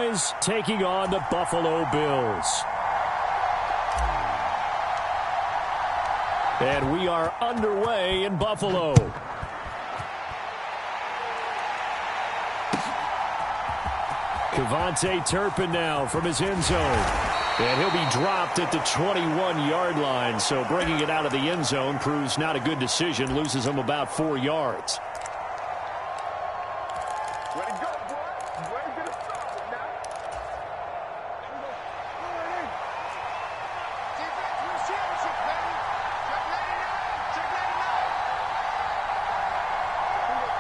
Cowboys taking on the Buffalo Bills. And we are underway in Buffalo. Kevontae Turpin now from his end zone. And he'll be dropped at the 21-yard line. So bringing it out of the end zone proves not a good decision. Loses him about 4 yards.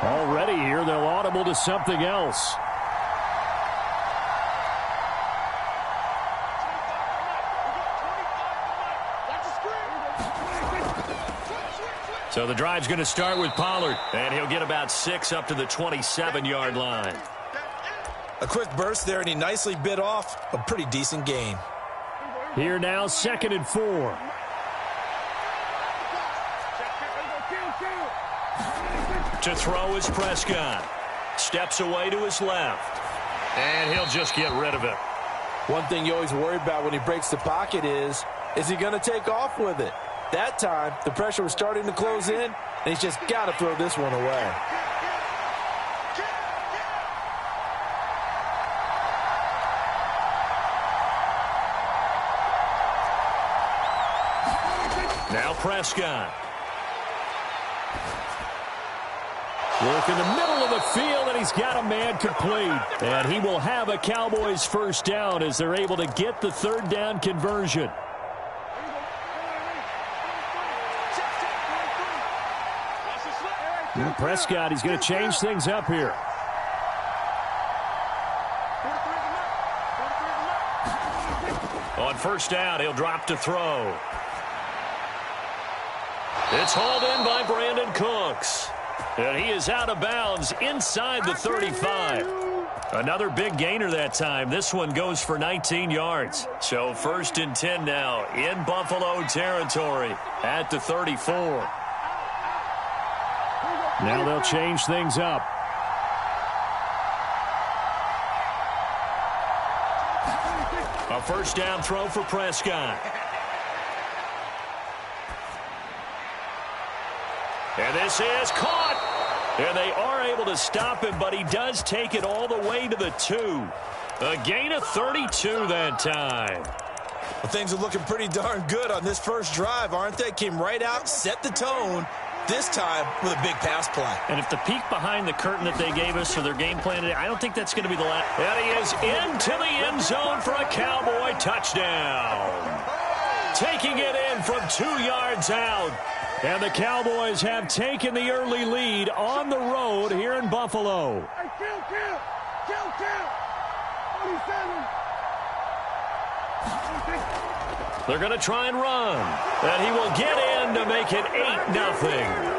Already here, they'll audible to something else. So the drive's going to start with Pollard, and he'll get about 6 up to the 27-yard line. A quick burst there, and he nicely bit off a pretty decent gain. Here now, 2nd and 4. To throw is Prescott. Steps away to his left. And he'll just get rid of it. One thing you always worry about when he breaks the pocket is he going to take off with it? That time, the pressure was starting to close in, and he's just got to throw this one away. Now Prescott. Work in the middle of the field, and he's got a man complete. And he will have a Cowboys first down as they're able to get the 3rd down conversion. Prescott, he's going to change things up here. On 1st down, he'll drop to throw. It's hauled in by Brandon Cooks. And he is out of bounds inside the 35. Another big gainer that time. This one goes for 19 yards. So 1st and 10 now in Buffalo territory at the 34. Now they'll change things up. A 1st down throw for Prescott. And this is caught. And they are able to stop him, but he does take it all the way to the 2. A gain of 32 that time. Well, things are looking pretty darn good on this first drive, aren't they? Came right out, set the tone, this time with a big pass play. And if the peek behind the curtain that they gave us for their game plan today, I don't think that's going to be the last. And he is into the end zone for a Cowboy touchdown. Taking it in from 2 yards out. And the Cowboys have taken the early lead on the road here in Buffalo. They're going to try and run. And he will get in to make it 8-0.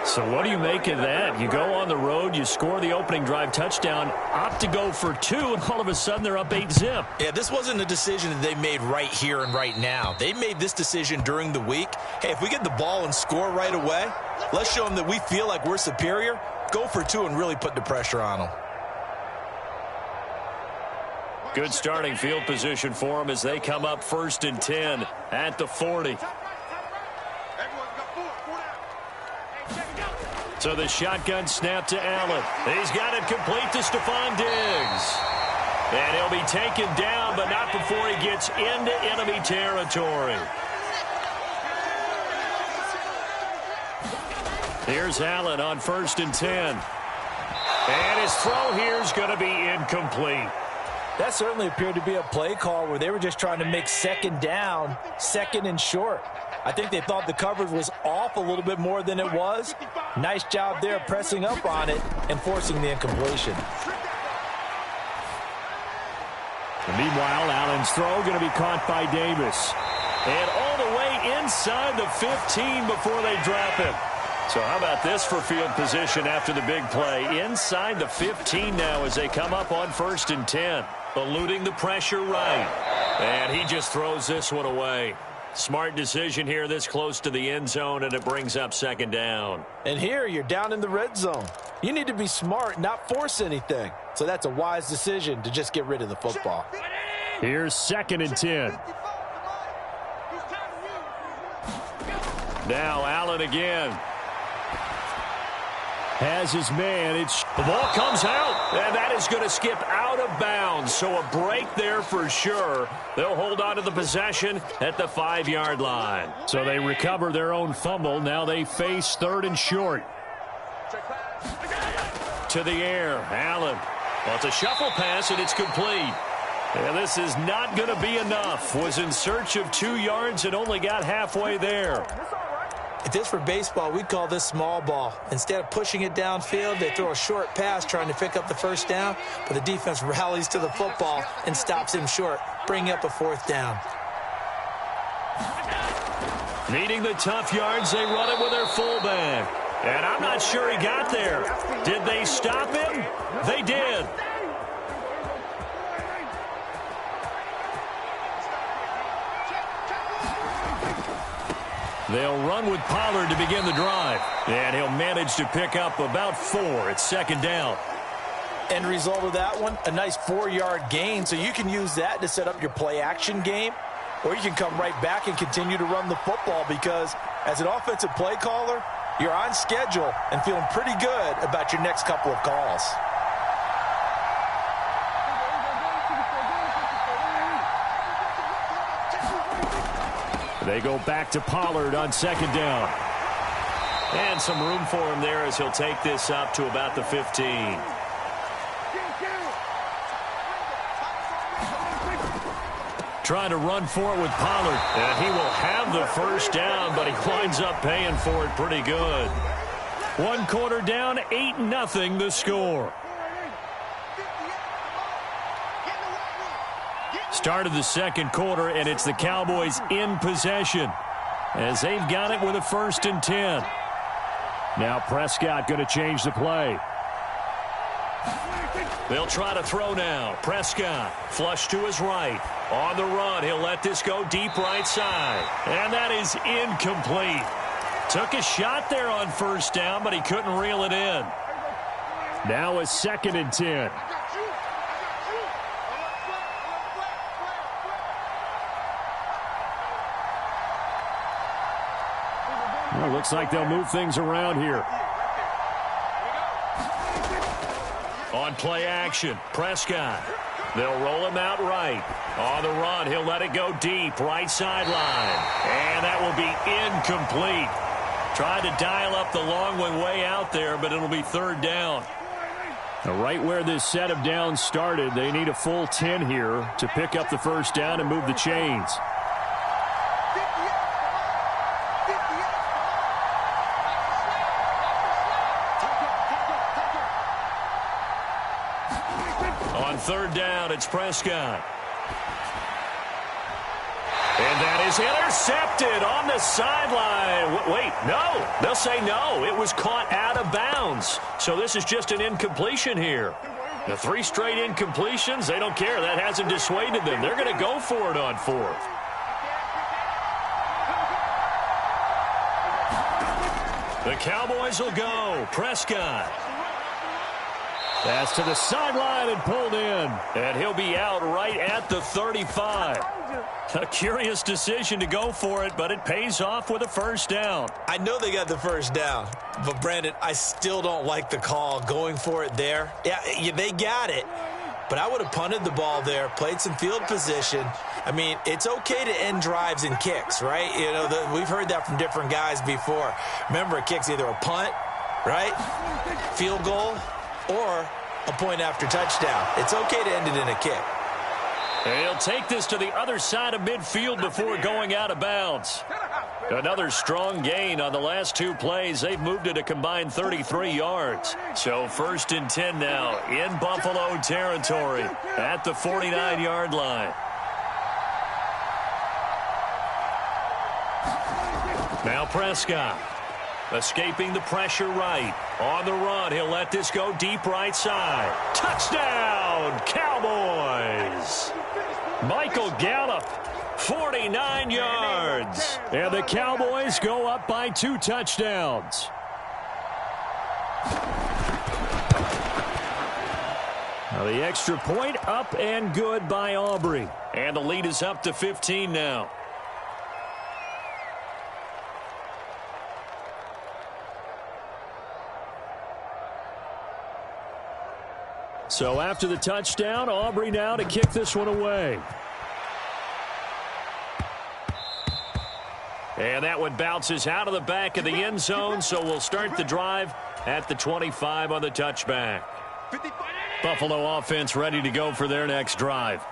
So what do you make of that? You go on the road, you score the opening drive touchdown, opt to go for 2, and all of a sudden they're up 8-zip. Yeah, this wasn't a decision that they made right here and right now. They made this decision during the week. Hey, if we get the ball and score right away, let's show them that we feel like we're superior. Go for 2 and really put the pressure on them. Good starting field position for them as they come up 1st and 10 at the 40. So the shotgun snap to Allen. He's got it complete to Stephon Diggs. And he'll be taken down, but not before he gets into enemy territory. Here's Allen on 1st and 10. And his throw here is going to be incomplete. That certainly appeared to be a play call where they were just trying to make 2nd down, 2nd and short. I think they thought the coverage was off a little bit more than it was. Nice job there pressing up on it and forcing the incompletion. And meanwhile, Allen's throw going to be caught by Davis. And all the way inside the 15 before they drop him. So how about this for field position after the big play? Inside the 15 now as they come up on 1st and 10. Eluding the pressure right. And he just throws this one away. Smart decision here this close to the end zone, and it brings up 2nd down. And here you're down in the red zone. You need to be smart, not force anything. So that's a wise decision to just get rid of the football. Here's 2nd and 10. Now Allen again. Has his man. The ball comes out, and that is going to skip out of bounds. So a break there for sure. They'll hold on to the possession at the 5-yard line. So they recover their own fumble. Now they face 3rd and short. To the air, Allen. Well, it's a shuffle pass, and it's complete. And this is not going to be enough. Was in search of 2 yards and only got halfway there. If this were baseball, we'd call this small ball. Instead of pushing it downfield, they throw a short pass trying to pick up the 1st down, but the defense rallies to the football and stops him short, bringing up a 4th down. Needing the tough yards, they run it with their fullback. And I'm not sure he got there. Did they stop him? They did. They'll run with Pollard to begin the drive. And he'll manage to pick up about 4 at 2nd down. End result of that one, a nice 4-yard gain. So you can use that to set up your play-action game. Or you can come right back and continue to run the football because as an offensive play caller, you're on schedule and feeling pretty good about your next couple of calls. They go back to Pollard on 2nd down. And some room for him there as he'll take this up to about the 15. Trying to run for it with Pollard. And he will have the 1st down, but he winds up paying for it pretty good. 1 quarter down, 8-0 the score. Start of the 2nd quarter, and it's the Cowboys in possession as they've got it with a 1st and 10. Now Prescott going to change the play. They'll try to throw now. Prescott flush to his right. On the run, he'll let this go deep right side. And that is incomplete. Took a shot there on 1st down, but he couldn't reel it in. Now a 2nd and 10. Well, looks like they'll move things around here. On play action, Prescott. They'll roll him out right. On the run, he'll let it go deep, right sideline. And that will be incomplete. Tried to dial up the long one way out there, but it'll be 3rd down. Now, right where this set of downs started, they need a full 10 here to pick up the 1st down and move the chains. On 3rd down, it's Prescott. And that is intercepted on the sideline. Wait, no. They'll say no. It was caught out of bounds. So this is just an incompletion here. The 3 straight incompletions, they don't care. That hasn't dissuaded them. They're going to go for it on 4th. The Cowboys will go. Prescott. Pass to the sideline and pulled in. And he'll be out right at the 35. A curious decision to go for it, but it pays off with a 1st down. I know they got the 1st down, but Brandon, I still don't like the call going for it there. Yeah, they got it, but I would have punted the ball there, played some field position. I mean, it's okay to end drives and kicks, right? You know, we've heard that from different guys before. Remember, a kick's either a punt, right, field goal, or a point after touchdown. It's okay to end it in a kick. And he'll take this to the other side of midfield before going out of bounds. Another strong gain on the last 2 plays. They've moved it a combined 33 yards. So 1st and 10 now in Buffalo territory at the 49-yard line. Now Prescott. Escaping the pressure right. On the run, he'll let this go deep right side. Touchdown, Cowboys! Michael Gallup, 49 yards. And the Cowboys go up by 2 touchdowns. Now the extra point up and good by Aubrey. And the lead is up to 15 now. So after the touchdown, Aubrey now to kick this one away. And that one bounces out of the back of the end zone, so we'll start the drive at the 25 on the touchback. Buffalo offense ready to go for their next drive.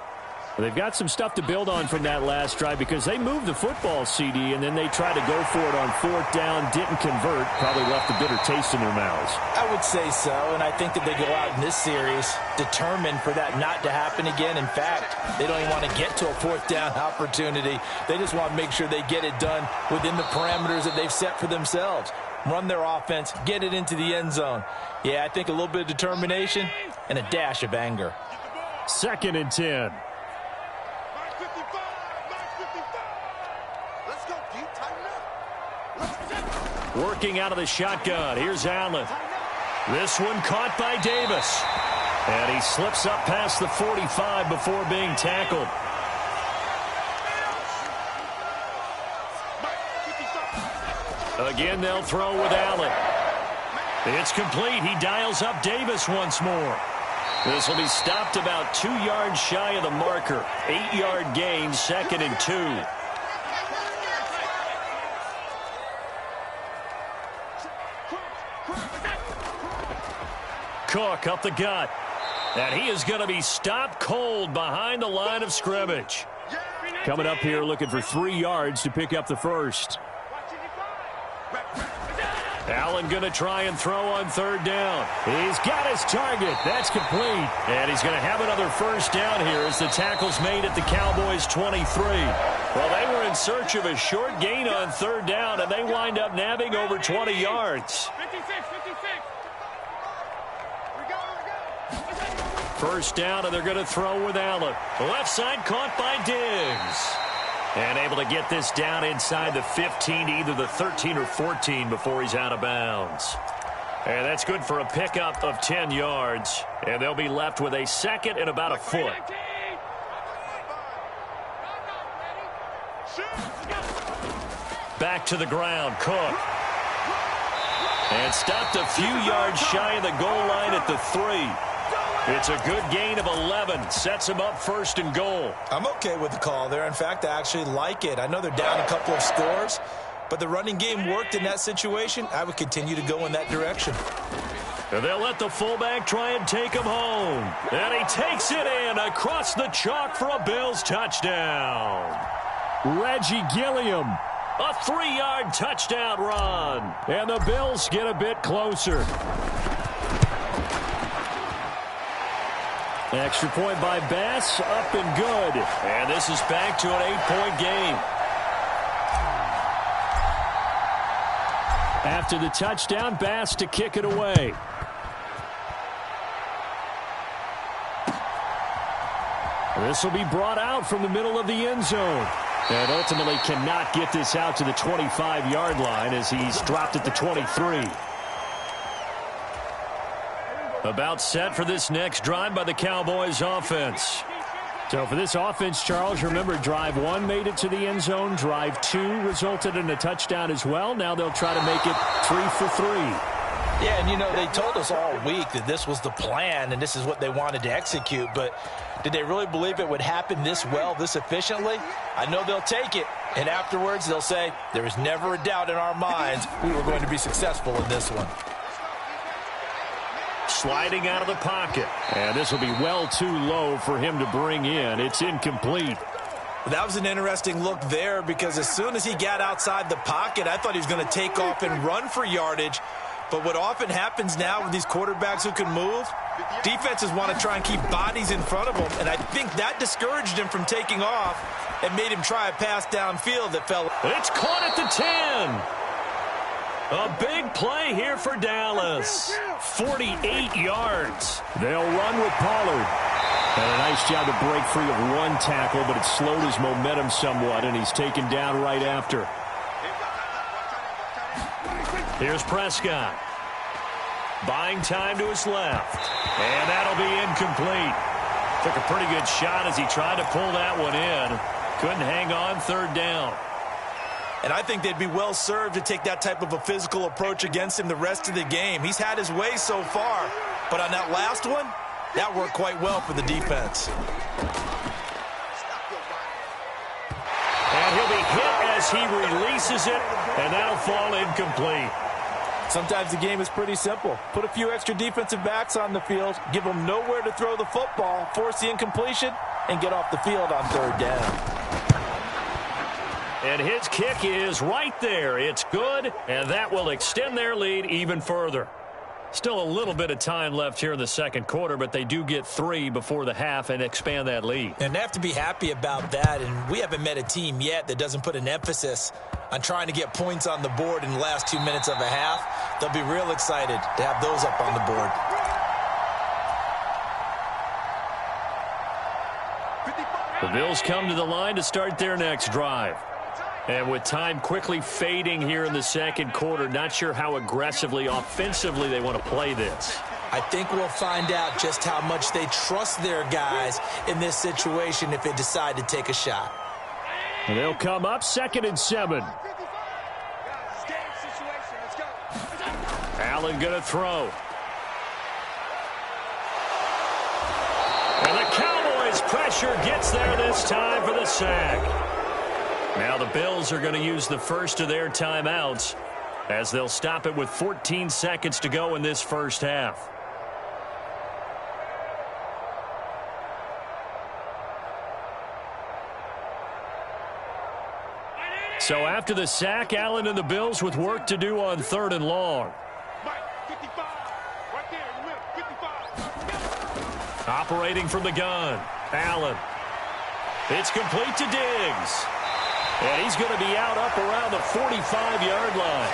They've got some stuff to build on from that last drive because they moved the football, CD, and then they tried to go for it on fourth down, didn't convert, probably left a bitter taste in their mouths. I would say so, and I think that they go out in this series determined for that not to happen again. In fact, they don't even want to get to a fourth down opportunity. They just want to make sure they get it done within the parameters that they've set for themselves. Run their offense, get it into the end zone. Yeah, I think a little bit of determination and a dash of anger. 2nd and 10. Working out of the shotgun. Here's Allen. This one caught by Davis. And he slips up past the 45 before being tackled. Again, they'll throw with Allen. It's complete. He dials up Davis once more. This will be stopped about 2 yards shy of the marker. 8-yard gain, 2nd and 2. Cook up the gut. And he is going to be stopped cold behind the line of scrimmage. Coming up here looking for 3 yards to pick up the first. Allen going to try and throw on 3rd down. He's got his target. That's complete. And he's going to have another first down here as the tackle's made at the Cowboys' 23. Well, they were in search of a short gain on 3rd down, and they wind up nabbing over 20 yards. 56. First down, and they're going to throw with Allen. Left side caught by Diggs. And able to get this down inside the 15, either the 13 or 14 before he's out of bounds. And that's good for a pickup of 10 yards. And they'll be left with a 2nd and about a foot. Back to the ground, Cook. And stopped a few yards shy of the goal line at the 3. It's a good gain of 11. Sets him up 1st and goal. I'm okay with the call there. In fact, I actually like it. I know they're down a couple of scores, but the running game worked in that situation. I would continue to go in that direction. And they'll let the fullback try and take him home. And he takes it in across the chalk for a Bills touchdown. Reggie Gilliam. A 3-yard touchdown run. And the Bills get a bit closer. Extra point by Bass, up and good. And this is back to an 8-point game. After the touchdown, Bass to kick it away. This will be brought out from the middle of the end zone. And ultimately cannot get this out to the 25-yard line as he's dropped at the 23. About set for this next drive by the Cowboys offense. So for this offense, Charles, remember drive 1 made it to the end zone. Drive 2 resulted in a touchdown as well. Now they'll try to make it 3 for 3. Yeah, and you know, they told us all week that this was the plan and this is what they wanted to execute, but did they really believe it would happen this well, this efficiently? I know they'll take it, and afterwards they'll say, there was never a doubt in our minds we were going to be successful in this one. Sliding out of the pocket. And this will be well too low for him to bring in. It's incomplete. That was an interesting look there because as soon as he got outside the pocket, I thought he was going to take off and run for yardage. But what often happens now with these quarterbacks who can move, defenses want to try and keep bodies in front of them. And I think that discouraged him from taking off and made him try a pass downfield that fell. It's caught at the 10. A big play here for Dallas. 48 yards. They'll run with Pollard. And a nice job to break free of 1 tackle, but it slowed his momentum somewhat, and he's taken down right after. Here's Prescott. Buying time to his left. And that'll be incomplete. Took a pretty good shot as he tried to pull that one in. Couldn't hang on, third down. And I think they'd be well served to take that type of a physical approach against him the rest of the game. He's had his way so far, but on that last one, that worked quite well for the defense. And he'll be hit as he releases it, and that'll fall incomplete. Sometimes the game is pretty simple. Put a few extra defensive backs on the field, give them nowhere to throw the football, force the incompletion, and get off the field on third down. And his kick is right there. It's good, and that will extend their lead even further. Still a little bit of time left here in the second quarter, but they do get 3 before the half and expand that lead. And they have to be happy about that, and we haven't met a team yet that doesn't put an emphasis on trying to get points on the board in the last 2 minutes of a half. They'll be real excited to have those up on the board. The Bills come to the line to start their next drive. And with time quickly fading here in the second quarter, not sure how aggressively, offensively they want to play this. I think we'll find out just how much they trust their guys in this situation if they decide to take a shot. And they'll come up 2nd and 7. Allen going to throw. And the Cowboys pressure gets there this time for the sack. Now the Bills are going to use the first of their timeouts as they'll stop it with 14 seconds to go in this first half. So after the sack, Allen and the Bills with work to do on 3rd and long. Operating from the gun, Allen. It's complete to Diggs. And he's going to be out up around the 45-yard line.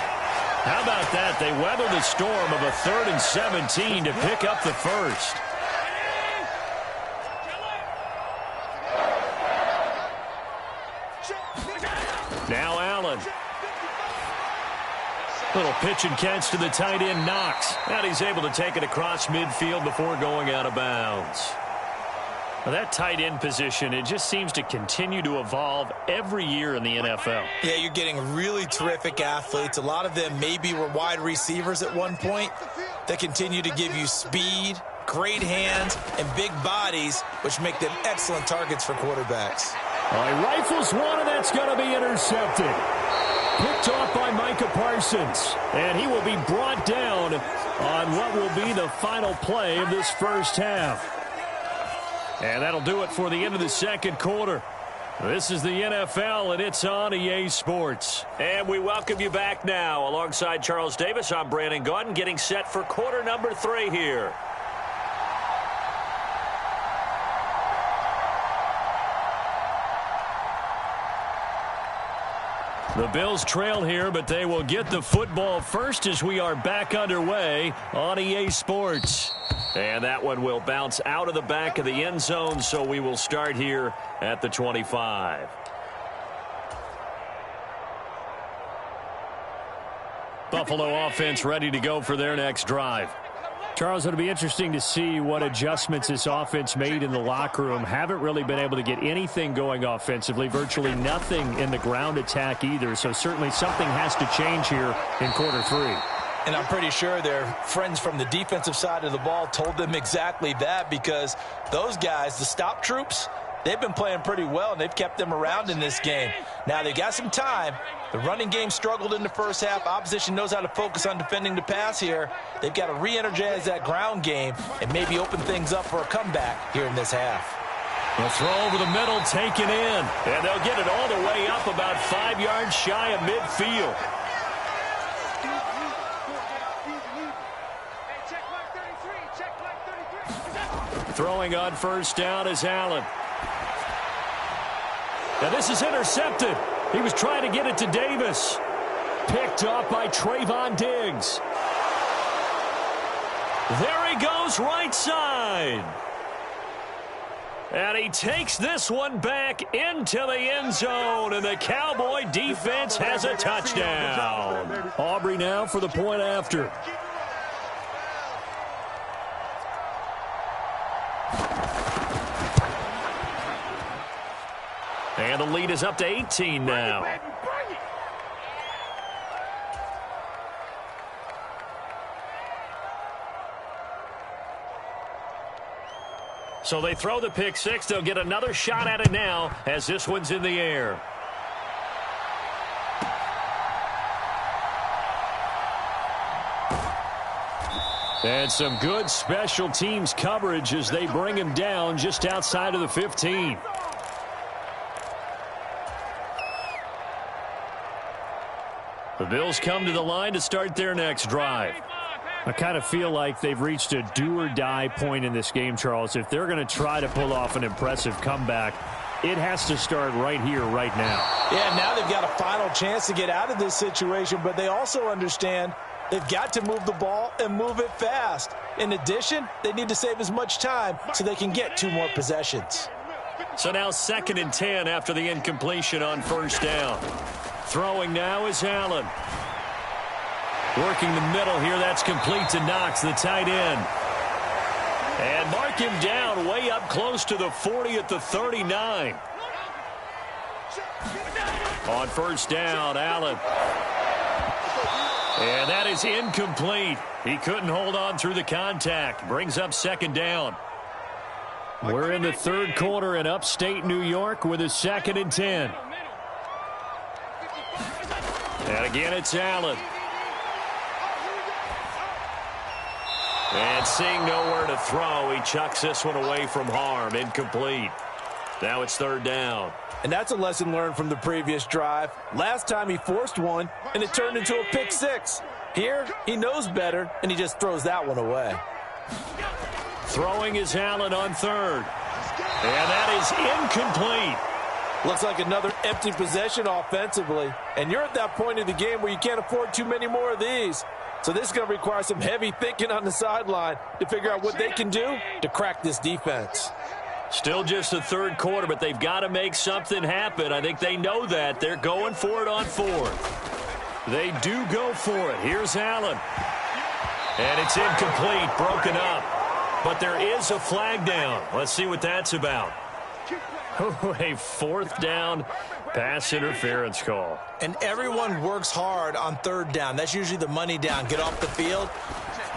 How about that? They weather the storm of a 3rd and 17 to pick up the first. Now Allen. Little pitch and catch to the tight end, Knox. And he's able to take it across midfield before going out of bounds. Well, that tight end position, it just seems to continue to evolve every year in the NFL. Yeah, you're getting really terrific athletes. A lot of them maybe were wide receivers at one point. They continue to give you speed, great hands, and big bodies, which make them excellent targets for quarterbacks. He rifles one, and that's going to be intercepted. Picked off by Micah Parsons. And he will be brought down on what will be the final play of this first half. And that'll do it for the end of the second quarter. This is the NFL, and it's on EA Sports. And we welcome you back now. Alongside Charles Davis, I'm Brandon Gaudin, getting set for quarter number 3 here. The Bills trail here, but they will get the football first as we are back underway on EA Sports. And that one will bounce out of the back of the end zone, so we will start here at the 25. Buffalo offense ready to go for their next drive. Charles, it'll be interesting to see what adjustments this offense made in the locker room. Haven't really been able to get anything going offensively, virtually nothing in the ground attack either, so certainly something has to change here in quarter 3. And I'm pretty sure their friends from the defensive side of the ball told them exactly that, because those guys, the stop troops, they've been playing pretty well, and they've kept them around in this game. Now, they got some time. The running game struggled in the first half. Opposition knows how to focus on defending the pass here. They've got to re-energize that ground game and maybe open things up for a comeback here in this half. The throw over the middle, taken in. And they'll get it all the way up about 5 yards shy of midfield. Throwing on first down is Allen. Now this is intercepted. He was trying to get it to Davis. Picked up by Trayvon Diggs. There he goes, right side. And he takes this one back into the end zone, and the Cowboy defense has a touchdown. Aubrey now for the point after. And the lead is up to 18 now. So they throw the pick six. They'll get another shot at it now as this one's in the air. And some good special teams coverage as they bring him down just outside of the 15. The Bills come to the line to start their next drive. I kind of feel like they've reached a do-or-die point in this game, Charles. If they're going to try to pull off an impressive comeback, it has to start right here, right now. Yeah, now they've got a final chance to get out of this situation, but they also understand they've got to move the ball and move it fast. In addition, they need to save as much time so they can get 2 more possessions. So now 2nd and 10 after the incompletion on first down. Throwing now is Allen. Working the middle here, that's complete to Knox, the tight end. And mark him down way up close to the 40 at the 39. On first down, Allen. And that is incomplete. He couldn't hold on through the contact. Brings up 2nd down. We're in the 3rd quarter in upstate New York with a 2nd and 10. And again, it's Allen. And seeing nowhere to throw, he chucks this one away from harm. Incomplete. Now it's 3rd down. And that's a lesson learned from the previous drive. Last time he forced one, and it turned into a pick six. Here, he knows better, and he just throws that one away. Throwing is Allen on 3rd. And that is incomplete. Looks like another empty possession offensively. And you're at that point of the game where you can't afford too many more of these. So this is going to require some heavy thinking on the sideline to figure out what they can do to crack this defense. Still just the 3rd quarter, but they've got to make something happen. I think they know that. They're going for it on 4th. They do go for it. Here's Allen. And it's incomplete, broken up. But there is a flag down. Let's see what that's about. A 4th down pass interference call. And everyone works hard on 3rd down. That's usually the money down. Get off the field.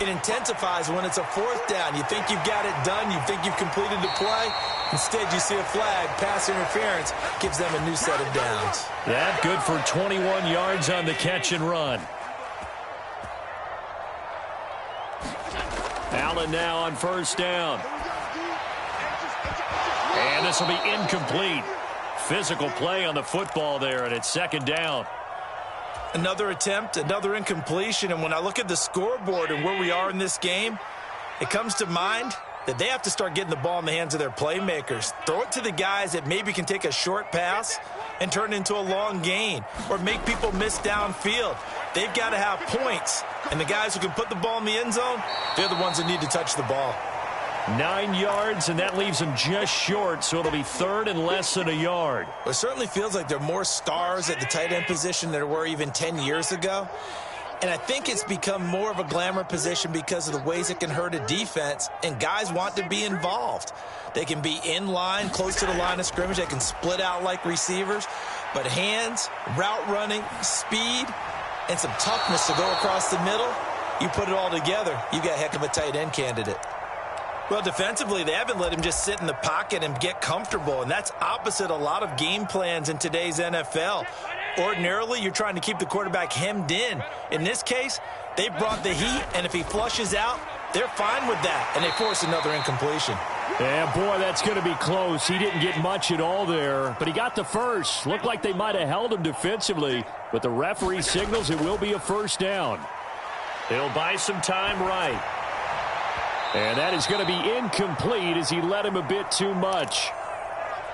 It intensifies when it's a 4th down. You think you've got it done. You think you've completed the play. Instead, you see a flag. Pass interference gives them a new set of downs. That good for 21 yards on the catch and run. Allen now on first down. And this will be incomplete. Physical play on the football there, and it's 2nd down. Another attempt, another incompletion, and when I look at the scoreboard and where we are in this game, it comes to mind that they have to start getting the ball in the hands of their playmakers. Throw it to the guys that maybe can take a short pass and turn it into a long gain or make people miss downfield. They've got to have points, and the guys who can put the ball in the end zone, they're the ones that need to touch the ball. 9 yards, and that leaves them just short, so it'll be 3rd and less than a yard. Well, it certainly feels like there are more stars at the tight end position than there were even 10 years ago. And I think it's become more of a glamour position because of the ways it can hurt a defense, and guys want to be involved. They can be in line, close to the line of scrimmage. They can split out like receivers. But hands, route running, speed, and some toughness to go across the middle, you put it all together, you got a heck of a tight end candidate. Well, defensively, they haven't let him just sit in the pocket and get comfortable, and that's opposite a lot of game plans in today's NFL. Ordinarily, you're trying to keep the quarterback hemmed in. In this case, they brought the heat, and if he flushes out, they're fine with that, and they force another incompletion. Yeah, boy, that's going to be close. He didn't get much at all there, but he got the first. Looked like they might have held him defensively, but the referee signals it will be a 1st down. He'll buy some time right. And that is going to be incomplete as he led him a bit too much.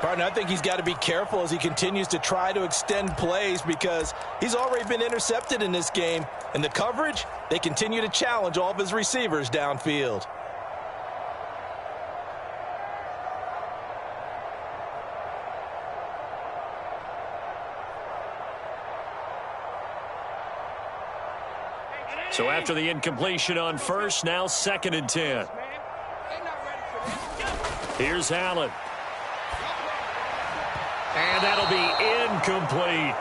Partner, I think he's got to be careful as he continues to try to extend plays because he's already been intercepted in this game. And the coverage, they continue to challenge all of his receivers downfield. So after the incompletion on first, now 2nd and 10. Here's Allen. And that'll be incomplete.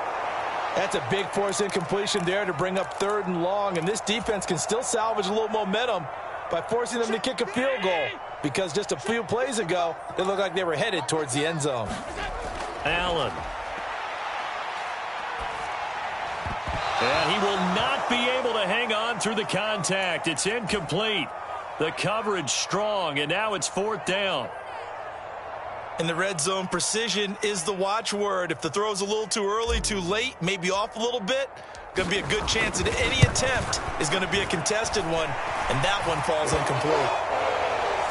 That's a big force incompletion there to bring up 3rd and long, and this defense can still salvage a little momentum by forcing them to kick a field goal, because just a few plays ago, it looked like they were headed towards the end zone. Allen. And he will not be able to hang on through the contact. It's incomplete. The coverage strong, and now it's 4th down. In the red zone, precision is the watchword. If the throw's a little too early, too late, maybe off a little bit, going to be a good chance that any attempt is going to be a contested one, and that one falls incomplete.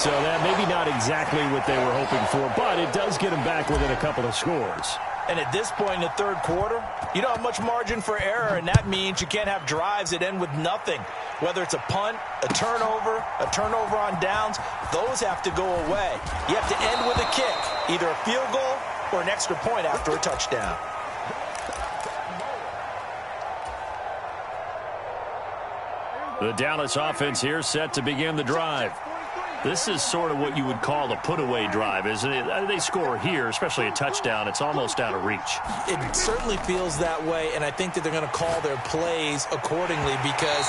So that maybe not exactly what they were hoping for, but it does get them back within a couple of scores. And at this point in the 3rd quarter, you don't have much margin for error, and that means you can't have drives that end with nothing. Whether it's a punt, a turnover on downs, those have to go away. You have to end with a kick, either a field goal or an extra point after a touchdown. The Dallas offense here set to begin the drive. This is sort of what you would call a put-away drive, isn't it? They score here, especially a touchdown. It's almost out of reach. It certainly feels that way, and I think that they're going to call their plays accordingly, because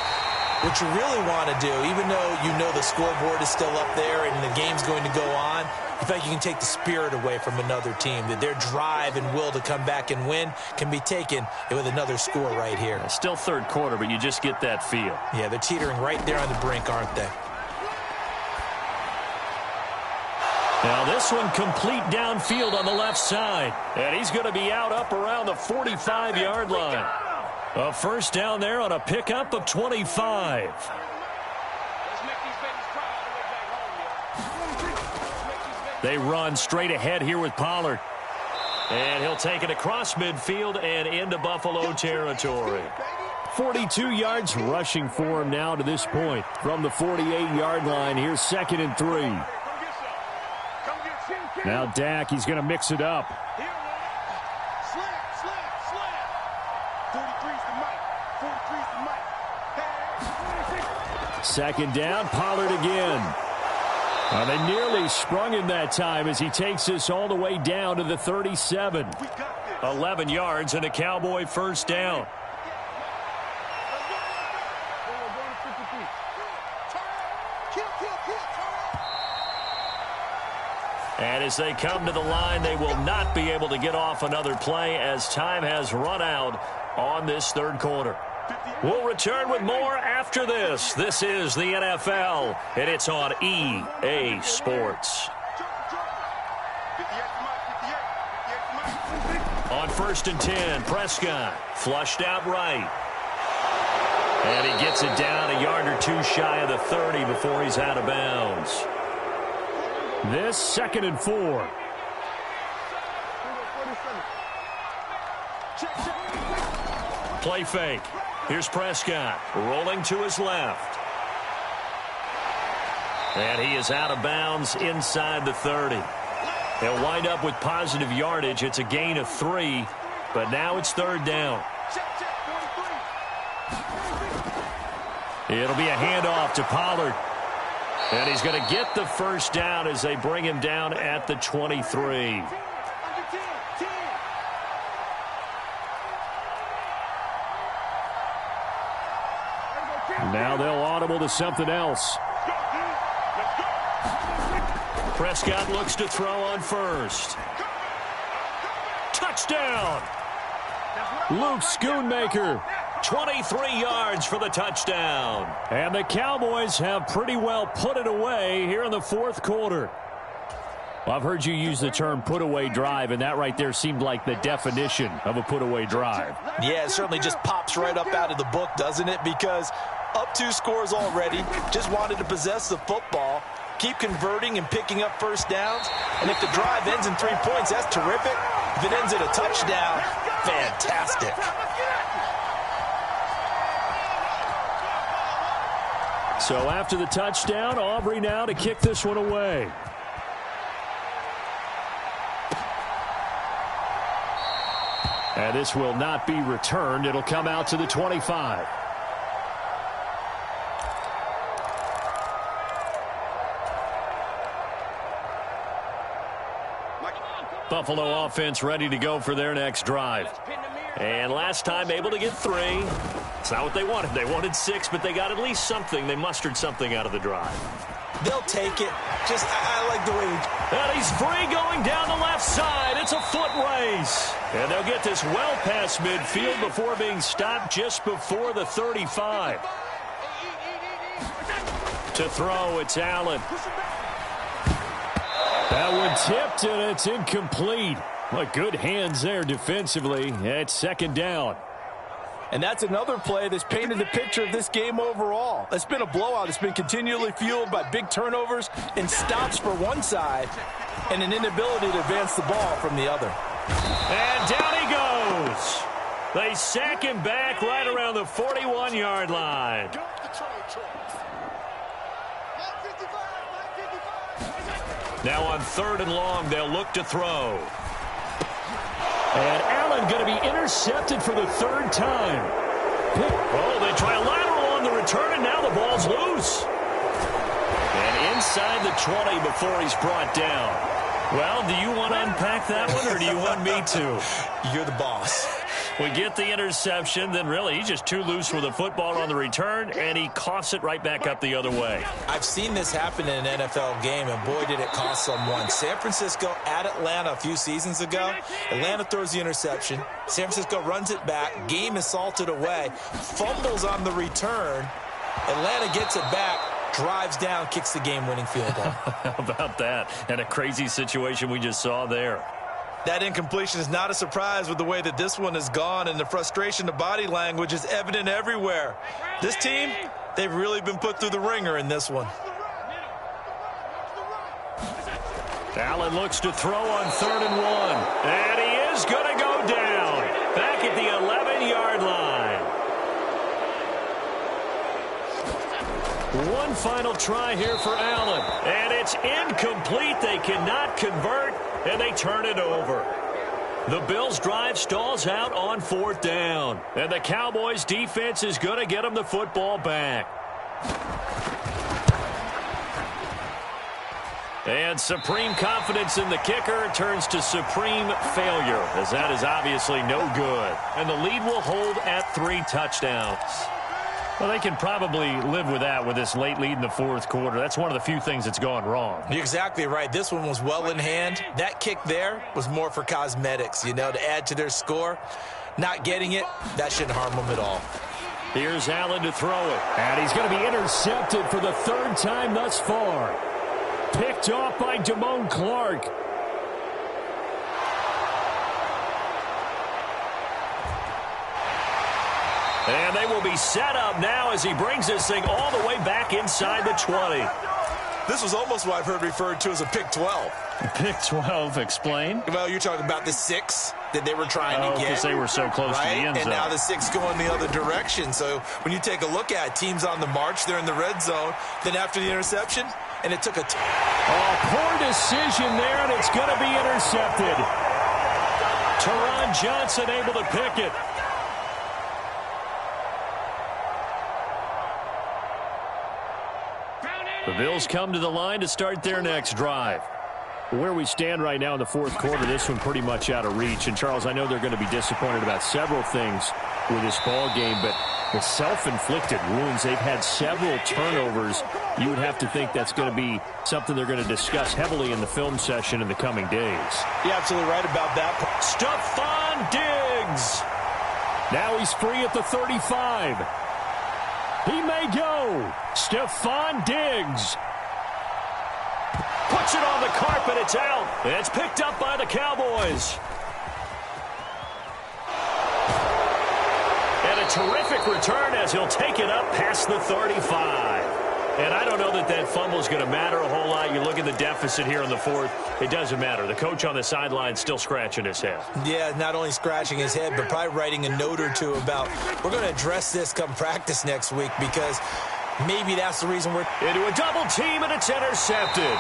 what you really want to do, even though you know the scoreboard is still up there and the game's going to go on, I feel like you can take the spirit away from another team, that their drive and will to come back and win can be taken with another score right here. Still 3rd quarter, but you just get that feel. Yeah, they're teetering right there on the brink, aren't they? Now this one complete downfield on the left side. And he's going to be out up around the 45-yard line. A 1st down there on a pickup of 25. They run straight ahead here with Pollard. And he'll take it across midfield and into Buffalo territory. 42 yards rushing for him now to this point. From the 48-yard line, here's 2nd and 3. Now Dak, he's going to mix it up. Second down, Pollard again. They nearly sprung him that time as he takes this all the way down to the 37. 11 yards and a Cowboy 1st down. And as they come to the line, they will not be able to get off another play as time has run out on this 3rd quarter. We'll return with more after this. This is the NFL, and it's on EA Sports. On 1st and 10, Prescott flushed out right. And he gets it down a yard or two shy of the 30 before he's out of bounds. This 2nd and 4. Play fake. Here's Prescott rolling to his left. And he is out of bounds inside the 30. He'll wind up with positive yardage. It's a gain of 3, but now it's 3rd down. It'll be a handoff to Pollard. And he's going to get the 1st down as they bring him down at the 23. Now they'll audible to something else. Prescott looks to throw on 1st. Touchdown! Luke Schoonmaker. 23 yards for the touchdown. And the Cowboys have pretty well put it away here in the 4th quarter. Well, I've heard you use the term put-away drive, and that right there seemed like the definition of a put-away drive. Yeah, it certainly just pops right up out of the book, doesn't it? Because up 2 scores already, just wanted to possess the football, keep converting and picking up 1st downs. And if the drive ends in 3 points, that's terrific. If it ends in a touchdown, fantastic. So after the touchdown, Aubrey now to kick this one away. And this will not be returned. It'll come out to the 25. Buffalo offense ready to go for their next drive. And last time able to get 3. It's not what they wanted. They wanted 6, but they got at least something. They mustered something out of the drive. They'll take it. I like the way And he's free going down the left side. It's a foot race. And they'll get this well past midfield before being stopped just before the 35. To throw, it's Allen. That one tipped, and it's incomplete. But good hands there defensively. It's second down. And that's another play that's painted the picture of this game overall. It's been a blowout. It's been continually fueled by big turnovers and stops for one side and an inability to advance the ball from the other. And down he goes. They sack him back right around the 41-yard line. Now on 3rd and long, they'll look to throw. And Allen going to be intercepted for the 3rd time. Oh, they try a lateral on the return, and now the ball's loose. And inside the 20 before he's brought down. Well, do you want to unpack that one, or do you want me to? You're the boss. We get the interception, then really he's just too loose with the football on the return, and he coughs it right back up the other way. I've seen this happen in an NFL game, and boy, did it cost someone. San Francisco at Atlanta a few seasons ago. Atlanta throws the interception. San Francisco runs it back. Game is salted away. Fumbles on the return. Atlanta gets it back. Drives down, kicks the game-winning field goal. How about that? And a crazy situation we just saw there. That incompletion is not a surprise with the way that this one has gone, and the frustration, the body language is evident everywhere. This team, they've really been put through the ringer in this one. Allen looks to throw on 3rd and 1. And he is going to go down. Back at the 11-yard line. One final try here for Allen. And it's incomplete. They cannot convert, and they turn it over. The Bills' drive stalls out on 4th down. And the Cowboys' defense is going to get them the football back. And supreme confidence in the kicker turns to supreme failure, as that is obviously no good. And the lead will hold at 3 touchdowns. Well, they can probably live with that with this late lead in the 4th quarter. That's one of the few things that's gone wrong. You're exactly right. This one was well in hand. That kick there was more for cosmetics, you know, to add to their score. Not getting it, that shouldn't harm them at all. Here's Allen to throw it. And he's going to be intercepted for the 3rd time thus far. Picked off by Damone Clark. And they will be set up now as he brings this thing all the way back inside the 20. This was almost what I've heard referred to as a pick 12. Pick 12, explain? Well, you're talking about the 6 that they were trying to get. Because they were so close to the end zone. And now the 6 going the other direction. So when you take a look at teams on the march, they're in the red zone. Then after the interception, and it took a poor decision there, and it's going to be intercepted. Teron Johnson able to pick it. The Bills come to the line to start their next drive. Where we stand right now in the 4th quarter, this one pretty much out of reach. And, Charles, I know they're going to be disappointed about several things with this ball game, but the self-inflicted wounds, they've had several turnovers. You would have to think that's going to be something they're going to discuss heavily in the film session in the coming days. You're absolutely right about that. Stephon Diggs. Now he's free at the 35. He may go. Stephon Diggs. Puts it on the carpet. It's out. It's picked up by the Cowboys. And a terrific return as he'll take it up past the 35. And I don't know that that fumble is going to matter a whole lot. You look at the deficit here in the 4th. It doesn't matter. The coach on the sideline still scratching his head. Yeah, not only scratching his head, but probably writing a note or two about, we're going to address this come practice next week, because maybe that's the reason we're into a double team, and it's intercepted.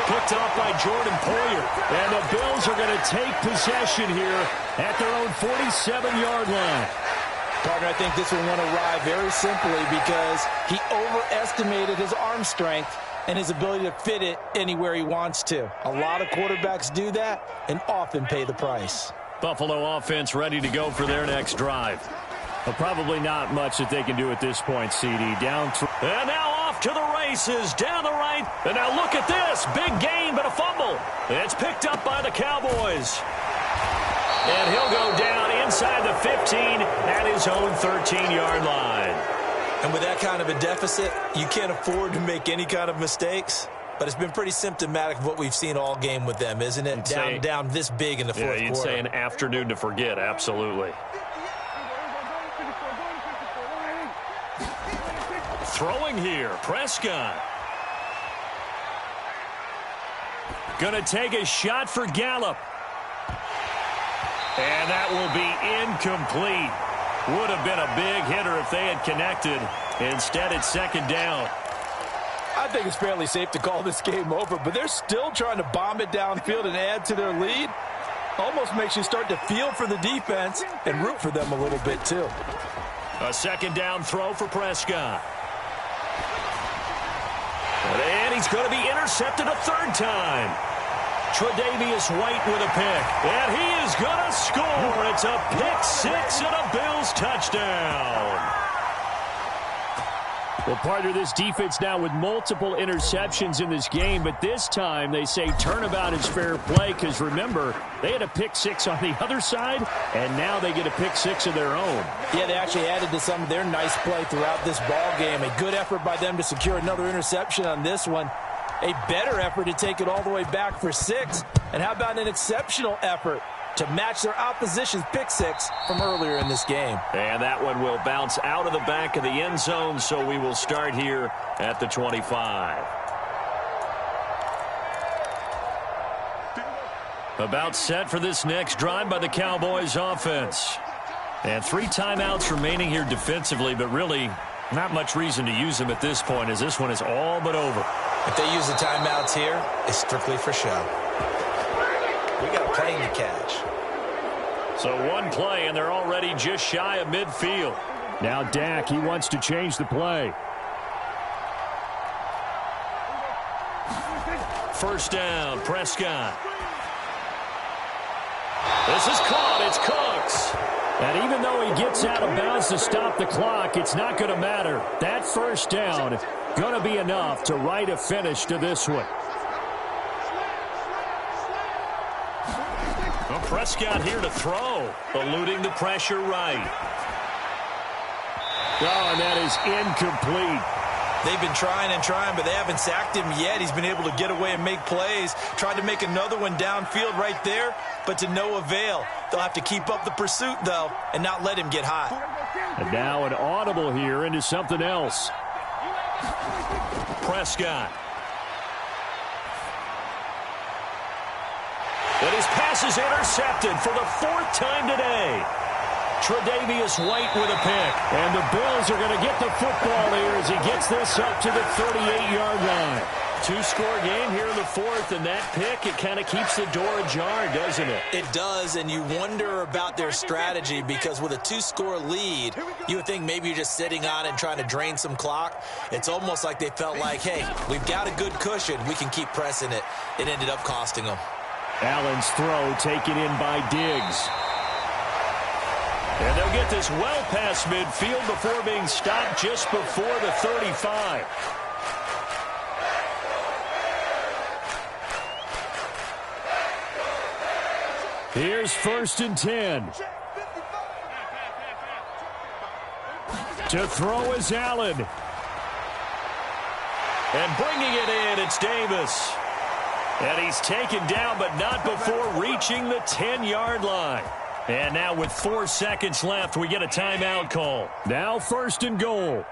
Picked off by Jordan Poyer. And the Bills are going to take possession here at their own 47-yard line. Partner, I think this one went awry very simply because he overestimated his arm strength and his ability to fit it anywhere he wants to. A lot of quarterbacks do that and often pay the price. Buffalo offense ready to go for their next drive. Well, probably not much that they can do at this point, CD. Down through. And now off to the races. Down the right. And now look at this. Big gain, but a fumble. It's picked up by the Cowboys. And he'll go down inside the 15 at his own 13-yard line. And with that kind of a deficit, you can't afford to make any kind of mistakes. But it's been pretty symptomatic of what we've seen all game with them, isn't it? Down this big in the fourth quarter. You'd say an afternoon to forget, absolutely. Throwing here, Prescott. Gonna take a shot for Gallup. And that will be incomplete. Would have been a big hitter if they had connected. Instead, it's second down. I think it's fairly safe to call this game over, but they're still trying to bomb it downfield and add to their lead. Almost makes you start to feel for the defense and root for them a little bit, too. A second down throw for Prescott. And he's going to be intercepted a third time. Tre'Davious White with a pick. And he is going to score. It's a pick six and a Bills touchdown. Well, partner, this defense now with multiple interceptions in this game, but this time they say turnabout is fair play because, remember, they had a pick six on the other side, and now they get a pick six of their own. Yeah, they actually added to some of their nice play throughout this ball game. A good effort by them to secure another interception on this one. A better effort to take it all the way back for six. And how about an exceptional effort to match their opposition's pick six from earlier in this game. And that one will bounce out of the back of the end zone, so we will start here at the 25. About set for this next drive by the Cowboys offense. And 3 timeouts remaining here defensively, but really not much reason to use them at this point, as this one is all but over. If they use the timeouts here, it's strictly for show. We got a plane to catch. So one play, and they're already just shy of midfield. Now Dak, he wants to change the play. First down, Prescott. This is caught. It's Cooks. And even though he gets out of bounds to stop the clock, it's not going to matter. That first down going to be enough to write a finish to this one. Well, Prescott here to throw, eluding the pressure right. Oh, and that is incomplete. They've been trying and trying, but they haven't sacked him yet. He's been able to get away and make plays. Tried to make another one downfield right there, but to no avail. They'll have to keep up the pursuit, though, and not let him get hot. And now an audible here into something else. Prescott. And his pass is intercepted for the 4th time today. Tre'Davious White with a pick. And the Bills are going to get the football here as he gets this up to the 38-yard line. 2-score game here in the 4th, and that pick, it kind of keeps the door ajar, doesn't it? It does, and you wonder about their strategy because with a 2-score lead, you would think maybe you're just sitting on it and trying to drain some clock. It's almost like they felt like, hey, we've got a good cushion. We can keep pressing it. It ended up costing them. Allen's throw taken in by Diggs. And they'll get this well past midfield before being stopped just before the 35. Here's 1st and 10. To throw is Allen. And bringing it in, it's Davis. And he's taken down, but not before reaching the 10-yard line. And now with 4 seconds left, we get a timeout call. Now 1st and goal.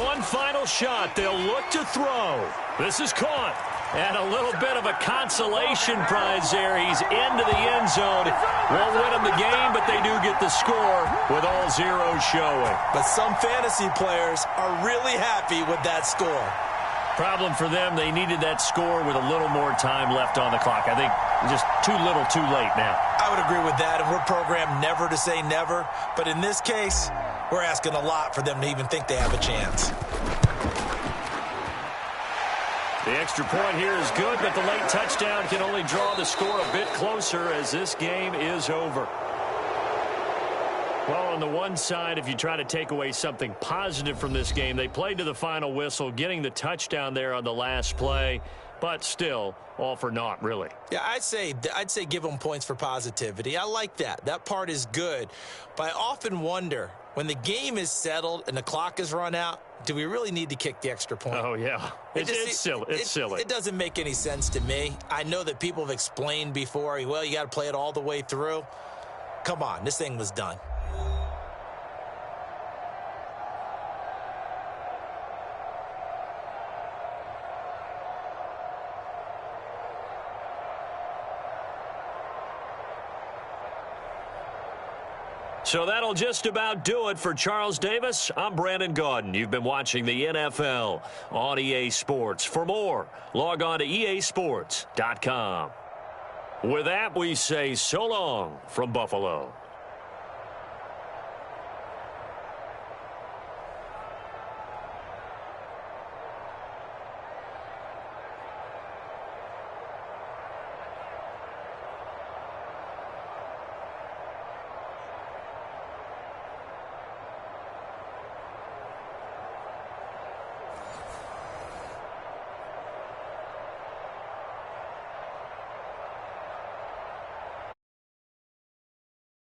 One final shot. They'll look to throw. This is caught. And a little bit of a consolation prize there. He's into the end zone. Won't win them the game, but they do get the score with all zeros showing. But some fantasy players are really happy with that score. Problem for them, they needed that score with a little more time left on the clock. I think just too little, too late now. I would agree with that, and we're programmed never to say never. But in this case, We're asking a lot for them to even think they have a chance. The extra point here is good, but the late touchdown can only draw the score a bit closer as this game is over. Well, on the one side, if you try to take away something positive from this game, they played to the final whistle, getting the touchdown there on the last play, but still, all for naught, really. Yeah, I'd say give them points for positivity. I like that. That part is good. But I often wonder, when the game is settled and the clock is run out, do we really need to kick the extra point? Oh, yeah. It's silly. It's silly. It doesn't make any sense to me. I know that people have explained before, well, you got to play it all the way through. Come on, this thing was done. So that'll just about do it for Charles Davis. I'm Brandon Gaudin. You've been watching the NFL on EA Sports. For more, log on to easports.com. With that, we say so long from Buffalo.